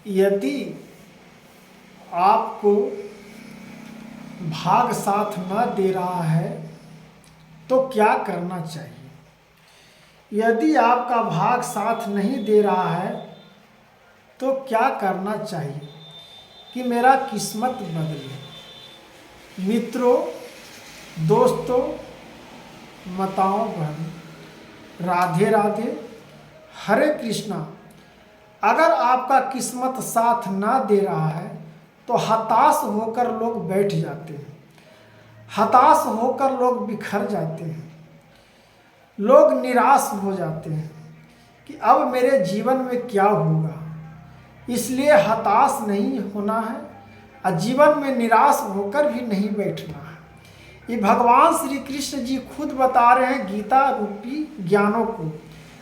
यदि आपको भाग साथ न दे रहा है तो क्या करना चाहिए। यदि आपका भाग साथ नहीं दे रहा है तो क्या करना चाहिए कि मेरा किस्मत बदले। मित्रों, दोस्तों, माताओं, बहनों, राधे राधे, हरे कृष्णा। अगर आपका किस्मत साथ ना दे रहा है तो हताश होकर लोग बैठ जाते हैं, हताश होकर लोग बिखर जाते हैं, लोग निराश हो जाते हैं कि अब मेरे जीवन में क्या होगा। इसलिए हताश नहीं होना है और जीवन में निराश होकर भी नहीं बैठना है। ये भगवान श्री कृष्ण जी खुद बता रहे हैं गीता रूपी ज्ञानों को,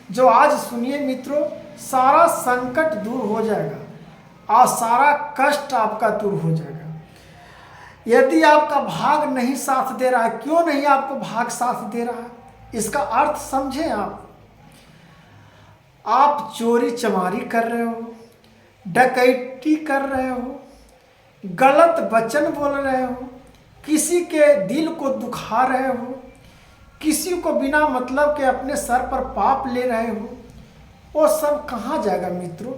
जो आज सुनिए मित्रों, सारा संकट दूर हो जाएगा और सारा कष्ट आपका दूर हो जाएगा। यदि आपका भाग नहीं साथ दे रहा है, क्यों नहीं आपको भाग साथ दे रहा है, इसका अर्थ समझें। आप चोरी चमारी कर रहे हो, डकैती कर रहे हो, गलत वचन बोल रहे हो, किसी के दिल को दुखा रहे हो, किसी को बिना मतलब के अपने सर पर पाप ले रहे हो, वो सब कहाँ जाएगा मित्रों,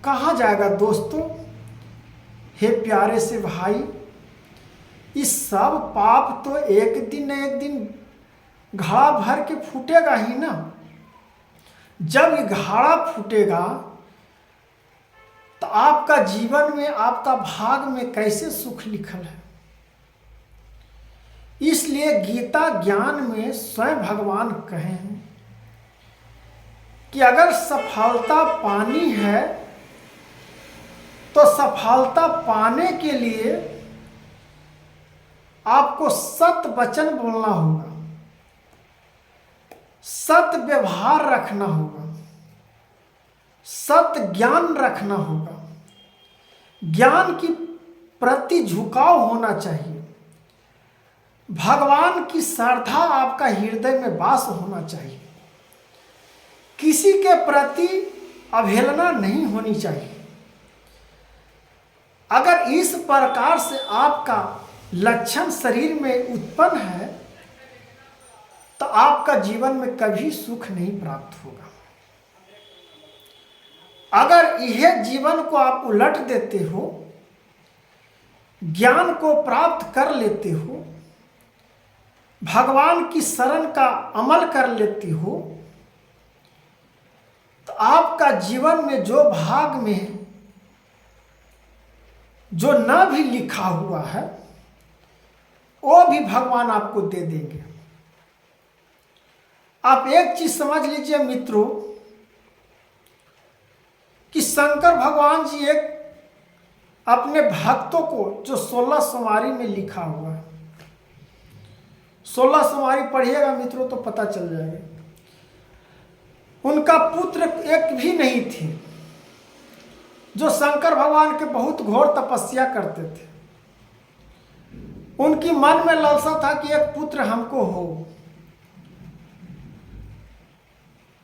कहाँ जाएगा दोस्तों। हे प्यारे से भाई, इस सब पाप तो एक दिन न एक दिन घड़ा भर के फूटेगा ही ना। जब ये घड़ा फूटेगा तो आपका जीवन में, आपका भाग में कैसे सुख लिखल है। इसलिए गीता ज्ञान में स्वयं भगवान कहे हैं कि अगर सफलता पानी है तो सफलता पाने के लिए आपको सत्य वचन बोलना होगा, सत्य व्यवहार रखना होगा, सत्य ज्ञान रखना होगा, ज्ञान की प्रति झुकाव होना चाहिए, भगवान की श्रद्धा आपका हृदय में वास होना चाहिए, किसी के प्रति अवहेलना नहीं होनी चाहिए। अगर इस प्रकार से आपका लक्षण शरीर में उत्पन्न है तो आपका जीवन में कभी सुख नहीं प्राप्त होगा। अगर यह जीवन को आप उलट देते हो, ज्ञान को प्राप्त कर लेते हो, भगवान की शरण का अमल कर लेते हो, तो आपका जीवन में जो भाग में है, जो न भी लिखा हुआ है, वो भी भगवान आपको दे देंगे। आप एक चीज समझ लीजिए मित्रों कि शंकर भगवान जी एक अपने भक्तों को, जो 16 सोमवारी में लिखा हुआ है, 16 सोमवारी पढ़िएगा मित्रों तो पता चल जाएगा। उनका पुत्र एक भी नहीं थे, जो शंकर भगवान के बहुत घोर तपस्या करते थे। उनकी मन में लालसा था कि एक पुत्र हमको हो।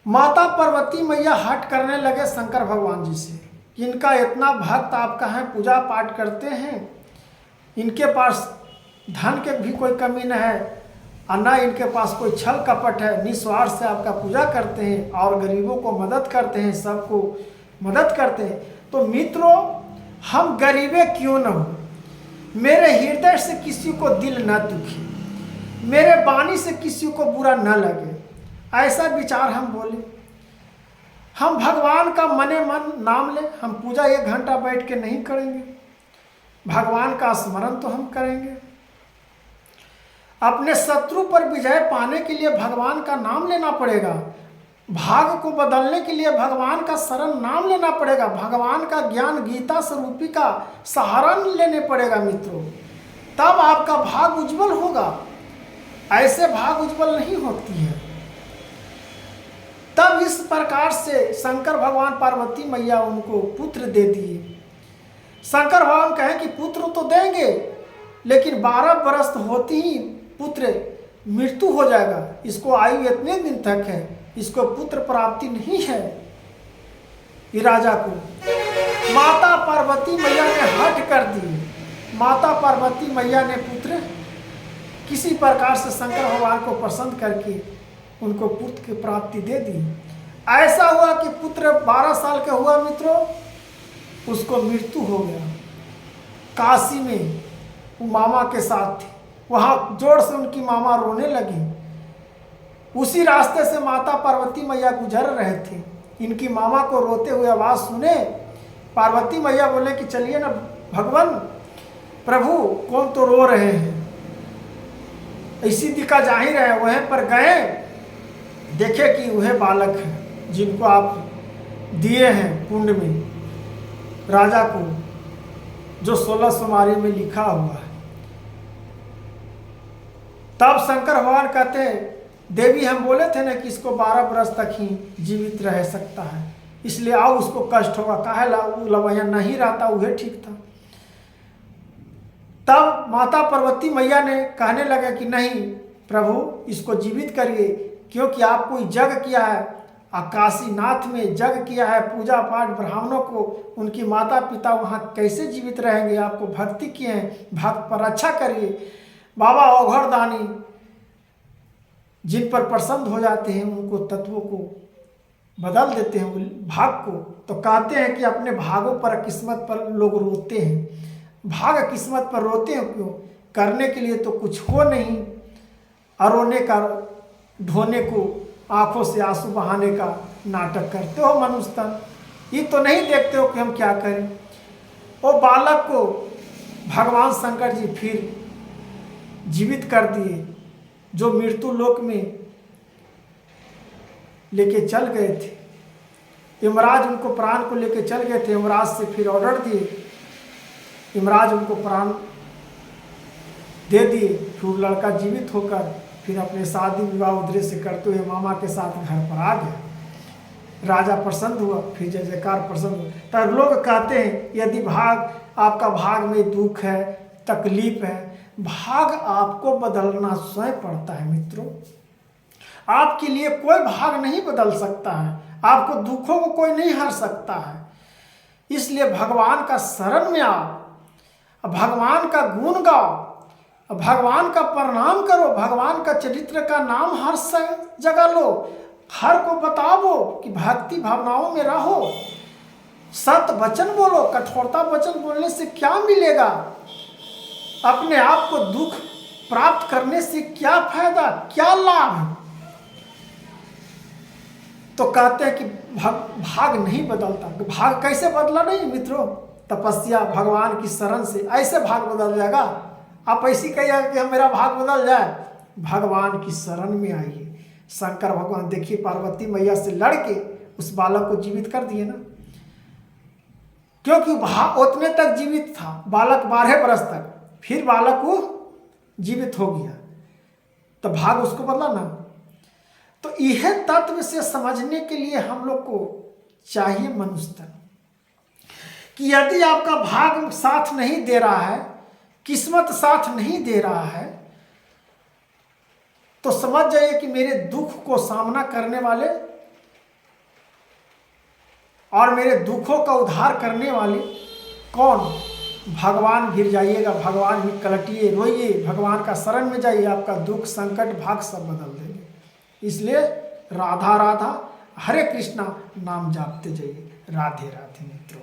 माता पार्वती मैया हट करने लगे शंकर भगवान जी से, इनका इतना भक्त आपका है, पूजा पाठ करते हैं, इनके पास धन के भी कोई कमी न है और न इनके पास कोई छल कपट है, निस्वार्थ से आपका पूजा करते हैं और गरीबों को मदद करते हैं, सबको मदद करते हैं। तो मित्रों, हम गरीबे क्यों न हो, मेरे हृदय से किसी को दिल न दुखे, मेरे वाणी से किसी को बुरा न लगे, ऐसा विचार हम बोले। हम भगवान का मने मन नाम ले, हम पूजा 1 घंटा बैठ के नहीं करेंगे, भगवान का स्मरण तो हम करेंगे। अपने शत्रु पर विजय पाने के लिए भगवान का नाम लेना पड़ेगा, भाग को बदलने के लिए भगवान का शरण नाम लेना पड़ेगा, भगवान का ज्ञान गीता स्वरूपी का सहारा लेने पड़ेगा मित्रों, तब आपका भाग उज्जवल होगा। ऐसे भाग उज्जवल नहीं होती है। तब इस प्रकार से शंकर भगवान पार्वती मैया उनको पुत्र दे दिए। शंकर भगवान कहें कि पुत्र तो देंगे, लेकिन 12 वर्ष होती ही पुत्र मृत्यु हो जाएगा, इसको आयु इतने दिन तक है, इसको पुत्र प्राप्ति नहीं है। ये राजा को माता पार्वती मैया ने हट कर दी। माता पार्वती मैया ने पुत्र किसी प्रकार से शंकर भगवान को पसंद करके उनको पुत्र की प्राप्ति दे दी। ऐसा हुआ कि पुत्र 12 साल का हुआ मित्रों, उसको मृत्यु हो गया। काशी में वो मामा के साथ थे, वहाँ जोर से उनकी मामा रोने लगी। उसी रास्ते से माता पार्वती मैया गुजर रहे थे। इनकी मामा को रोते हुए आवाज़ सुने, पार्वती मैया बोले कि चलिए ना भगवान प्रभु, कौन तो रो रहे हैं, इसी दिखा जा ही रहे। वहीं पर गए, देखे कि वह बालक है जिनको आप दिए हैं कुंड में राजा को, जो 16 सुमारी में लिखा हुआ है। तब शंकर भगवान कहते हैं, देवी हम बोले थे ना कि इसको 12 बरस तक ही जीवित रह सकता है, इसलिए आओ उसको कष्ट होगा, काहे लवैया नहीं रहता, वह ठीक था। तब माता पार्वती मैया ने कहने लगा कि नहीं प्रभु, इसको जीवित करिए, क्योंकि आप कोई यज्ञ किया है, काशीनाथ में यज्ञ किया है, पूजा पाठ ब्राह्मणों को, उनकी माता पिता वहाँ कैसे जीवित रहेंगे, आपको भक्ति किए हैं, भक्त पर अच्छा करिए। बाबा अवघड़ दानी जिन पर प्रसन्न हो जाते हैं, उनको तत्वों को बदल देते हैं भाग को। तो कहते हैं कि अपने भागों पर, किस्मत पर लोग रोते हैं। भाग किस्मत पर रोते हैं क्यों? करने के लिए तो कुछ हो नहीं, रोने का, ढोने को, आंखों से आंसू बहाने का नाटक करते हो मनुष्य तन। ये तो नहीं देखते हो कि हम क्या करें। वो बालक को भगवान शंकर जी फिर जीवित कर दिए, जो मृत्यु लोक में लेके चल गए थे। यमराज उनको प्राण को लेके चल गए थे। यमराज से फिर ऑर्डर दिए, यमराज उनको प्राण दे दिए। फिर लड़का जीवित होकर फिर अपने शादी विवाह उधरे से करते हुए मामा के साथ घर पर आ गया। राजा प्रसन्न हुआ, फिर जय जयकार प्रसन्न हुआ। तब लोग कहते हैं, यदि भाग आपका भाग में दुख है, तकलीफ है, भाग आपको बदलना स्वयं पड़ता है मित्रों। आपके लिए कोई भाग नहीं बदल सकता है, आपको दुखों को कोई नहीं हर सकता है। इसलिए भगवान का शरण में आओ, भगवान का गुण गाओ, भगवान का प्रणाम करो, भगवान का चरित्र का नाम हर जगह लो, हर को बताओ कि भक्ति भावनाओं में रहो, सत्य वचन बोलो। कठोरता वचन बोलने से क्या मिलेगा? अपने आप को दुख प्राप्त करने से क्या फायदा, क्या लाभ? तो कहते हैं कि भाग नहीं बदलता। भाग कैसे बदला? नहीं मित्रों, तपस्या, भगवान की शरण से ऐसे भाग बदल जाएगा। आप ऐसी कहिए कि मेरा भाग बदल जाए, भगवान की शरण में आइए। शंकर भगवान देखिए पार्वती मैया से लड़के उस बालक को जीवित कर दिए ना, क्योंकि उतने तक जीवित था बालक 12 बरस तक, फिर बालक वो जीवित हो गया, तो भाग उसको बदला ना। तो यह तत्व से समझने के लिए हम लोग को चाहिए मनुष्य तन, कि यदि आपका भाग साथ नहीं दे रहा है, किस्मत साथ नहीं दे रहा है, तो समझ जाइए कि मेरे दुख को सामना करने वाले और मेरे दुखों का उद्धार करने वाले कौन? भगवान गिर जाइएगा, भगवान भी कलटिए, रोइए, भगवान का शरण में जाइए, आपका दुख संकट भाग सब बदल देंगे। इसलिए राधा राधा हरे कृष्णा नाम जापते जाइए। राधे राधे मित्रों।